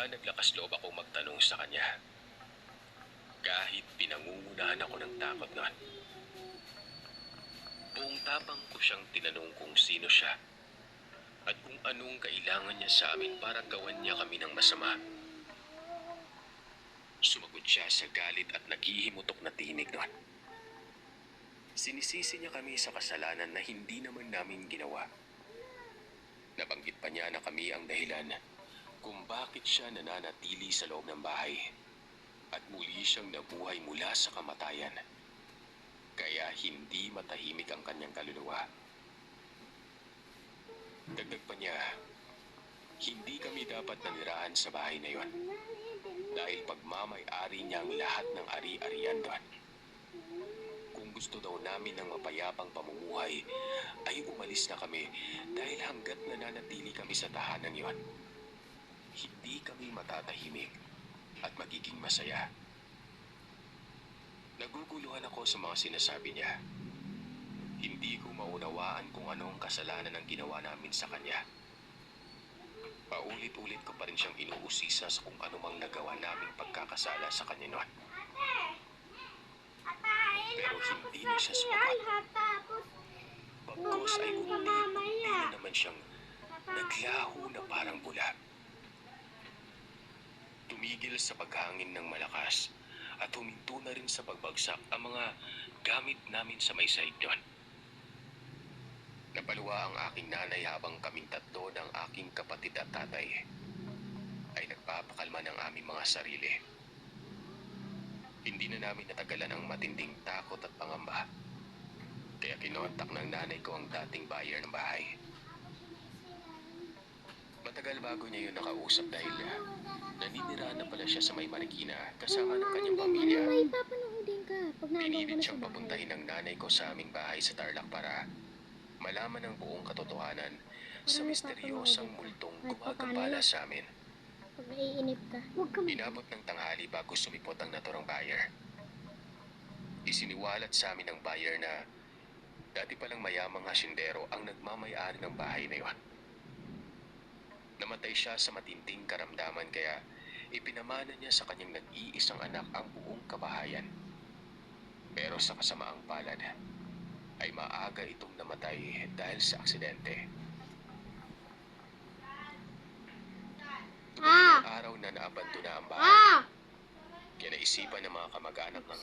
Kaya naglakas loob ako magtanong sa kanya. Kahit pinangungunahan ako ng takot noon. Buong tapang ko siyang tinanong kung sino siya at kung anong kailangan niya sa amin para gawan niya kami ng masama. Sumagot siya sa galit at naghihimutok na tinig noon. Sinisisi niya kami sa kasalanan na hindi naman namin ginawa. Nabanggit pa niya na kami ang dahilan kung bakit siya nananatili sa loob ng bahay at muli siyang nabuhay mula sa kamatayan. Kaya hindi matahimik ang kanyang kaluluwa. Dagdag pa niya, hindi kami dapat nanirahan sa bahay na yon dahil pagmamay-ari niya ang lahat ng ari-arian doon. Kung gusto daw namin ng mapayapang pamumuhay, ay umalis na kami dahil hanggat nananatili kami sa tahanan yon, hindi kami matatahimik at magiging masaya. Naguguluhan ako sa mga sinasabi niya. Hindi ko maunawaan kung anong kasalanan ang ginawa namin sa kanya. Paulit-ulit ko pa rin siyang inuusisa sa kung anumang nagawa naming pagkakasala sa kanya noon. Pero hindi na siya sumagot. Bagkus ay unti-unti na naman siyang naglaho na parang bula. Tumigil sa paghangin ng malakas at huminto na rin sa pagbagsak ang mga gamit namin sa may side doon. Napaluwa ang aking nanay habang kaming tatlo ng aking kapatid at tatay ay nagpapakalma ng aming mga sarili. Hindi na namin natagalan ang matinding takot at pangamba. Kaya kinontak ng nanay ko ang dating buyer ng bahay. Matagal bago niya yun nakausap dahil naninirahan na pala siya sa may Marikina kasama ng kanyang pamilya. May papanoodin ka pag nandun ka Pinilit na sa siyang bahay. papuntahin ng nanay ko sa aming bahay sa Tarlac para malaman ang buong katotohanan sa misteryosang multong gumagambala sa amin. Pag naiinip ka, huwag ka Inabot ng tanghali bago sumipot ang naturang buyer. Isiniwalat sa amin ng buyer na dati palang mayamang hasyendero ang nagmamay-ari ng bahay na yon. Namatay siya sa matinding karamdaman kaya ipinamana niya sa kanyang nag-iisang anak ang buong kabahayan. Pero sa kasamaang palad, ay maaga itong namatay dahil sa aksidente. Dumating ang araw na naabandona ang bahay. Kaya naisipan ng mga kamag-anak ng